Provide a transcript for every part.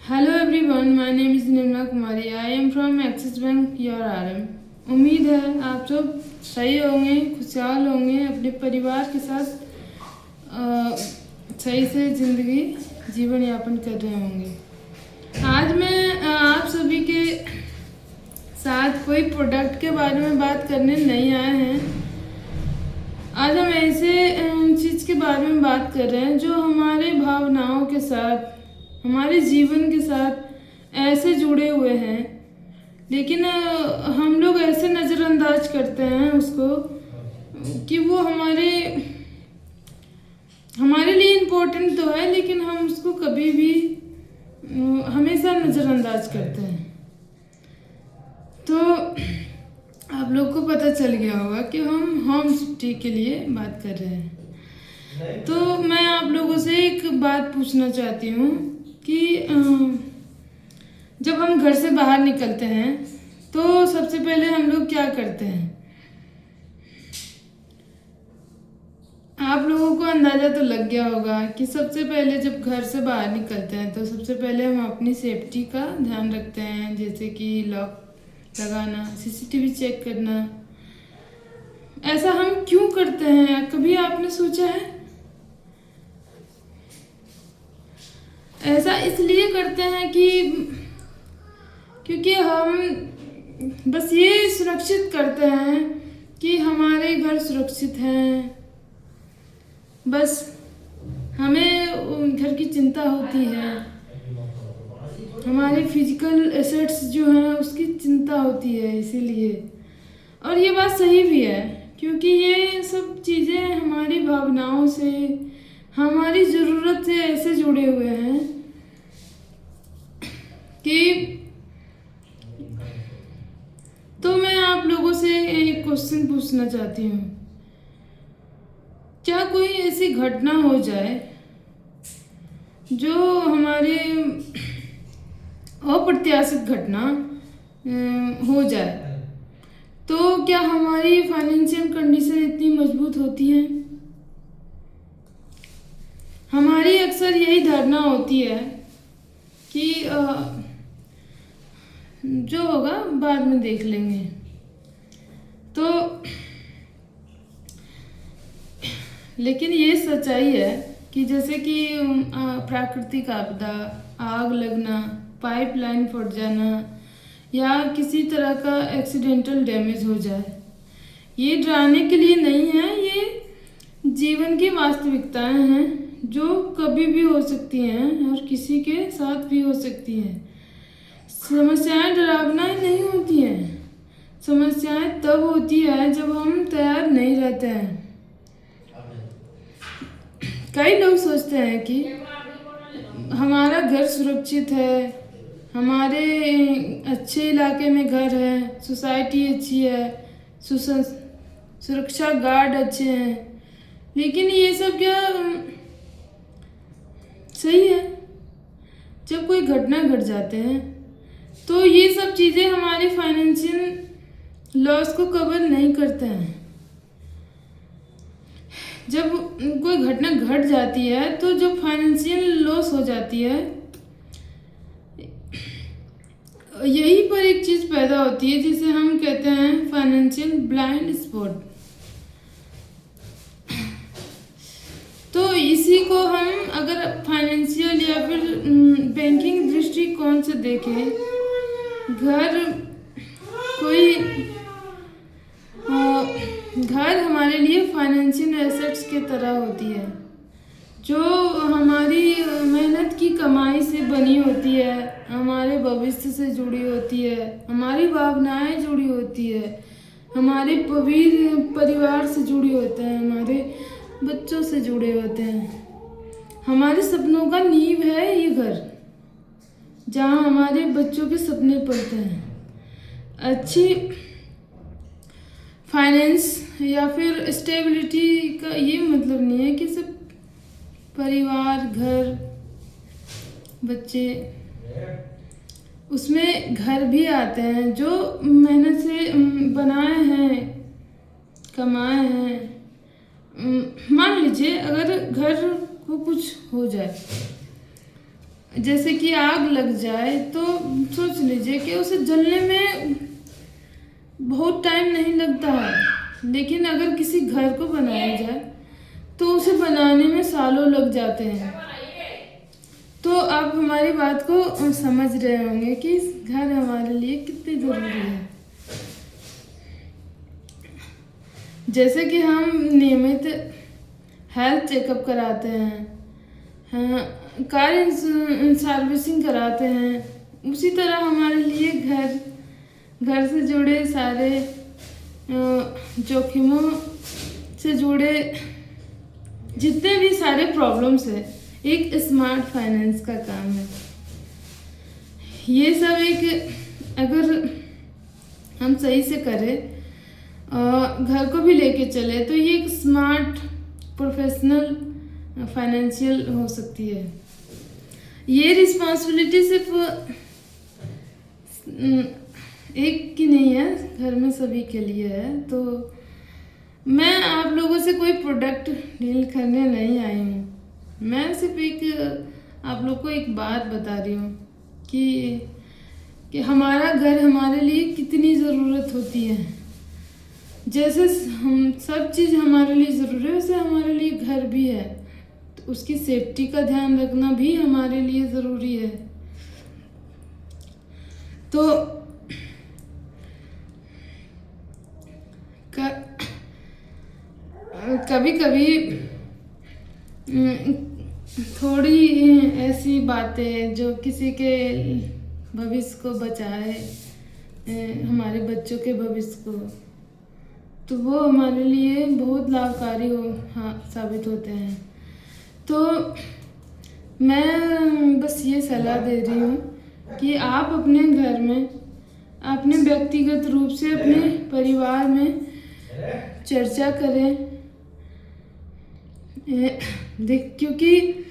Hello everyone, my name is Nirmala Kumari. I am from axis bank your RM। उम्मीद है आप सब सही होंगे, खुशहाल होंगे, अपने परिवार के साथ सही से ज़िंदगी जीवन यापन कर रहे होंगे। आज मैं आप सभी के साथ कोई प्रोडक्ट के बारे में बात करने नहीं आए हैं। आज हम ऐसे चीज़ के बारे में बात कर रहे हैं जो हमारे भावनाओं के साथ, हमारे जीवन के साथ ऐसे जुड़े हुए हैं, लेकिन हम लोग ऐसे नज़रअंदाज करते हैं उसको कि वो हमारे लिए इम्पोर्टेंट तो है, लेकिन हम उसको कभी भी हमेशा नज़रअंदाज करते हैं। तो आप लोग को पता चल गया होगा कि हम होम सिफ्टी के लिए बात कर रहे हैं। तो मैं आप लोगों से एक बात पूछना चाहती हूँ कि जब हम घर से बाहर निकलते हैं तो सबसे पहले हम लोग क्या करते हैं? आप लोगों को अंदाज़ा तो लग गया होगा कि सबसे पहले जब घर से बाहर निकलते हैं तो सबसे पहले हम अपनी सेफ्टी का ध्यान रखते हैं, जैसे कि लॉक लगाना, CCTV चेक करना। ऐसा हम क्यों करते हैं, कभी आपने सोचा है? ऐसा इसलिए करते हैं क्योंकि हम बस ये सुरक्षित करते हैं कि हमारे घर सुरक्षित हैं। बस हमें घर की चिंता होती है, हमारे फिजिकल एसेट्स जो हैं उसकी चिंता होती है, इसीलिए। और ये बात सही भी है, क्योंकि ये सब चीज़ें हमारी भावनाओं से, हमारी ज़रूरत से ऐसे जुड़े हुए हैं कि तो मैं आप लोगों से एक क्वेश्चन पूछना चाहती हूँ, क्या कोई ऐसी घटना हो जाए जो हमारे अप्रत्याशित घटना हो जाए, तो क्या हमारी फाइनेंशियल कंडीशन इतनी मजबूत होती है? हमारी अक्सर यही धारणा होती है कि जो होगा बाद में देख लेंगे। तो लेकिन ये सच्चाई है कि जैसे कि प्राकृतिक आपदा, आग लगना, पाइपलाइन फट जाना या किसी तरह का एक्सीडेंटल डैमेज हो जाए, ये डराने के लिए नहीं है, ये जीवन की वास्तविकताएं हैं जो कभी भी हो सकती हैं और किसी के साथ भी हो सकती हैं। समस्याएं डरावना नहीं होती हैं, समस्याएं तब होती है जब हम तैयार नहीं रहते हैं। कई लोग सोचते हैं कि हमारा घर सुरक्षित है, हमारे अच्छे इलाके में घर है, सोसाइटी अच्छी है, सुरक्षा गार्ड अच्छे हैं, लेकिन ये सब क्या सही है? जब कोई घटना घट जाते हैं तो ये सब चीज़ें हमारी फाइनेंशियल लॉस को कवर नहीं करते हैं। जब कोई घटना घट जाती है तो जो फाइनेंशियल लॉस हो जाती है, यहीं पर एक चीज़ पैदा होती है जिसे हम कहते हैं फाइनेंशियल ब्लाइंड स्पॉट। तो इसी को हम अगर फाइनेंशियल या फिर बैंकिंग दृष्टिकोण से देखें, घर हमारे लिए फाइनेंशियल एसेट्स के तरह होती है, जो हमारी मेहनत की कमाई से बनी होती है, हमारे भविष्य से जुड़ी होती है, हमारी भावनाएं जुड़ी होती है, हमारे परिवार से जुड़ी होते हैं, हमारे बच्चों से जुड़े होते हैं। हमारे सपनों का नींव है ये घर, जहाँ हमारे बच्चों के सपने पलते हैं। अच्छी फाइनेंस या फिर स्टेबिलिटी का ये मतलब नहीं है कि सिर्फ परिवार, घर, बच्चे, उसमें घर भी आते हैं जो मेहनत से बनाए हैं, कमाए हैं। मान लीजिए अगर घर को कुछ हो जाए जैसे कि आग लग जाए तो सोच लीजिए कि उसे जलने में बहुत टाइम नहीं लगता है, लेकिन अगर किसी घर को बनाया जाए तो उसे बनाने में सालों लग जाते हैं। तो आप हमारी बात को समझ रहे होंगे कि घर हमारे लिए कितनी ज़रूरी है। जैसे कि हम नियमित हेल्थ चेकअप कराते हैं, हाँ, कार सर्विसिंग कराते हैं, उसी तरह हमारे लिए घर से जुड़े सारे जोखिमों से जुड़े जितने भी सारे प्रॉब्लम्स हैं, एक स्मार्ट फाइनेंस का काम है। ये सब एक अगर हम सही से करें, घर को भी लेके चले, तो ये एक स्मार्ट प्रोफेशनल फाइनेंशियल हो सकती है। ये रिस्पॉन्सिबिलिटी सिर्फ एक की नहीं है, घर में सभी के लिए है। तो मैं आप लोगों से कोई प्रोडक्ट डील करने नहीं आई हूँ, मैं सिर्फ एक आप लोग को एक बात बता रही हूँ कि हमारा घर हमारे लिए कितनी ज़रूरत होती है। जैसे हम सब चीज़ हमारे लिए ज़रूरी है, वैसे हमारे लिए घर भी है, तो उसकी सेफ्टी का ध्यान रखना भी हमारे लिए ज़रूरी है। तो कभी कभी थोड़ी ऐसी बातें जो किसी के भविष्य को बचाए, हमारे बच्चों के भविष्य को, तो वो हमारे लिए बहुत लाभकारी साबित होते हैं। तो मैं बस ये सलाह दे रही हूँ कि आप अपने घर में, अपने व्यक्तिगत रूप से अपने परिवार में चर्चा करें, क्योंकि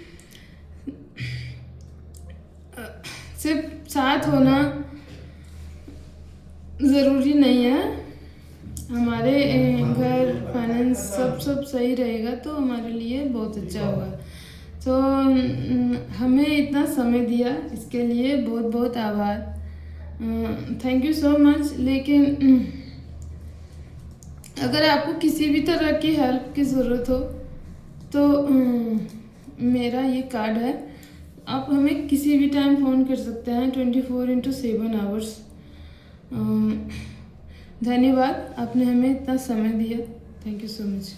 सिर्फ साथ होना ज़रूरी नहीं है। हमारे घर फाइनेंस सब सही रहेगा तो हमारे लिए बहुत अच्छा होगा। तो हमें इतना समय दिया, इसके लिए बहुत बहुत आभार, थैंक यू सो मच। लेकिन अगर आपको किसी भी तरह की हेल्प की ज़रूरत हो तो मेरा ये कार्ड है, आप हमें किसी भी टाइम फ़ोन कर सकते हैं, 24/7 आवर्स। धन्यवाद, आपने हमें इतना समय दिया, थैंक यू सो मच।